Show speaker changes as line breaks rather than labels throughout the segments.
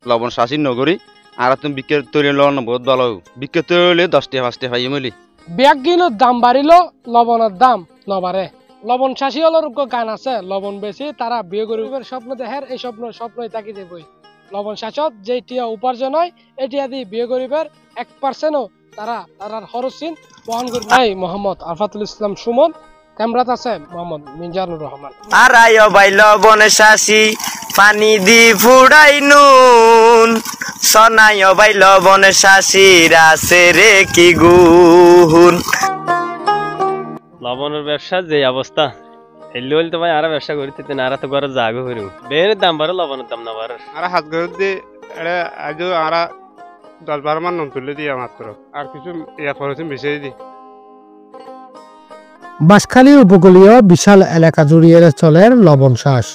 লবণ শাসি নগরী আর তুমি বিক্রি তৈরি লবণ বহুত ভালো বিক্রি তৈরি হলে 10 টাকা 5 টাকা পাইমলি
ব্যাগ গিনোর দাম বাড়িল লবণের দাম নবারে লবণ শাসি হলোর গান আছে লবণ বেশি তারা বিয়ে করিবে স্বপ্ন দেখের এই স্বপ্নই থাকি দেবই লবণ শাসত যেটিয়া উপার্জন হয় এটিয়া দিয়ে বিয়ে করিবার 1%ও তারা তার খরচিন বহন করি নাই। মোহাম্মদ আফাতুল ইসলাম সুমন, ক্যামেরাত আছে মোহাম্মদ মিজানুর রহমান।
আরাই ভাই লবণ শাসি পানি দি ফুড়াই নুন সনাই ভাই লবণ শাসি রাসে রে কি গুণ।
লবণের ব্যবসা যে অবস্থা এলি হলে তো ভাই আর ব্যবসা করিতে না আর তো ঘরে জাগো করিব বেনের দাম বাড়ে লবণের দাম না বাড়ে
আর হাত ঘর দিয়ে আজ আর 10-12 মান তুলে দিয়ে মাত্র আর কিছু ইয়া পড়েছেন বেশি দিই।
বাঁশখালী উপকূলীয় বিশাল এলাকা জুড়িয়ে চলে লবণ চাষ।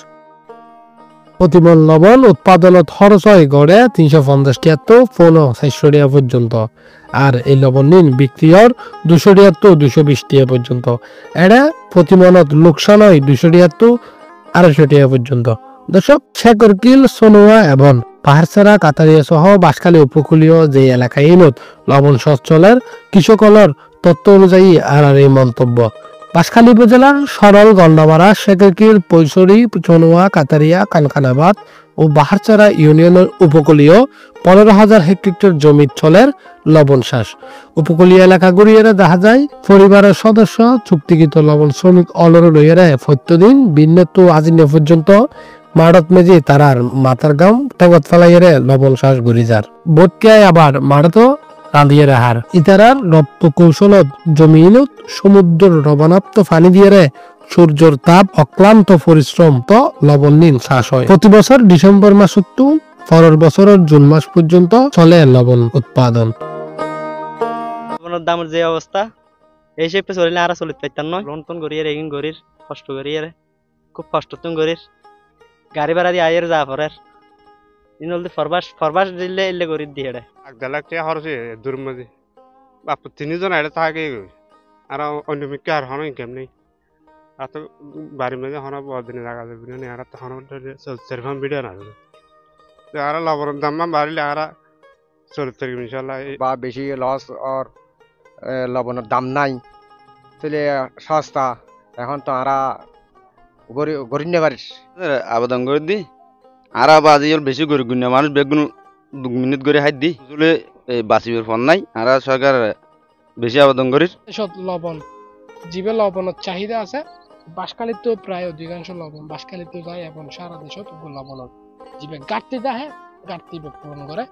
প্রতিমন লবণ উৎপাদনত খরচ হয় গড়ে 350 টাকা তো 400 টাকা পর্যন্ত আর এই লবণ নিন বিক্রি হয় 200 টাকা তো 220 টাকা পর্যন্ত। এটা প্রতিমনত লোকসান হয় 200 টাকা তো 250 টাকা পর্যন্ত। দর্শক শেখরকিল সোনোয়া এবং পাহাড়ছড়া কাতারিয়া সহ বাঁশখালী উপকূলীয় যে এলাকায় ইনত লবণ চাষ চলের কৃষকলের তথ্য অনুযায়ী আর এই মন্তব্য। বাঁশখালী উপজেলার সরল গন্ডামারা শেখরকিল পৈশরী চনুয়া কাতারিয়া কানকানাবাদ ও বাহারচারা ইউনিয়নের উপকূলীয় 15,000 হেক্টর জমির চলের লবণ চাষ। উপকূলীয় এলাকা ঘুরিয়ে দেখা যায় পরিবারের সদস্য চুক্তিকৃত লবণ শ্রমিক অলর লইয়ারে প্রত্যেকদিন ভিন্ন তো আজিন্য পর্যন্ত মাড়ত মেজি তারার মাথার গাম টেঙ্গত ফেলাইয়ারে লবণ চাষ ঘুরি যার বোটকে আবার মাড়ত রাঁধিয়ে রাহার ইতারার রপ্ত কৌশলত জমিনত সমুদ্র লবণাক্ত পানি দিয়ে সূর্যর তাপ অক্লান্ত পরিশ্রম তো লবণ নিন চাষ হয়। প্রতি বছর ডিসেম্বর মাস তো পরের বছরের জুন মাস পর্যন্ত চলে লবণ উৎপাদন।
লবণের দামের যে অবস্থা এই শেপে চলিলে আর চলিতে পাইতাম নয় লন্টন গড়িয়ে এগিন গড়ির কষ্ট করিয়ে খুব কষ্ট তুম গড়ির গাড়ি ভাড়া দিয়ে আয়ের যা পরের ইনলদি ফরবাস দিলে এলে গড়ির দিয়ে রে
1 লাখ টাকা খরচ দূর মধ্যে বাপ 3 জন আইলে থাকে আর অন্য মিকে আর হন ইনকাম নেই আর তো বাড়ির মধ্যে হন বহুত দিন লাগা যাবে না আর তো হন সেরকম ভিডিও না তো আর লবণের দাম বাড়িলে আর চলতে থাকবে ইনশাআল্লাহ।
বা বেশি লস আর লবণের দাম নাই তাহলে সস্তা এখন তো আরা গরিব নে পারিস
আবেদন করে দি আর বাজি বেশি গরি গুণ মানুষ বেগুন 2 মিনিট করে হাত দি বুঝলে বাঁচিবের ফোন নাই আর সরকার বেশি আবেদন করিস
এসব লবণ জীবে লবণের চাহিদা আছে বাঁশখালীর তো প্রায় অধিকাংশ লবণ বাঁশখালীতে যায় এবং সারা দেশত লবণের জীবে ঘাটতি দেখে ঘাটতি পূরণ করে।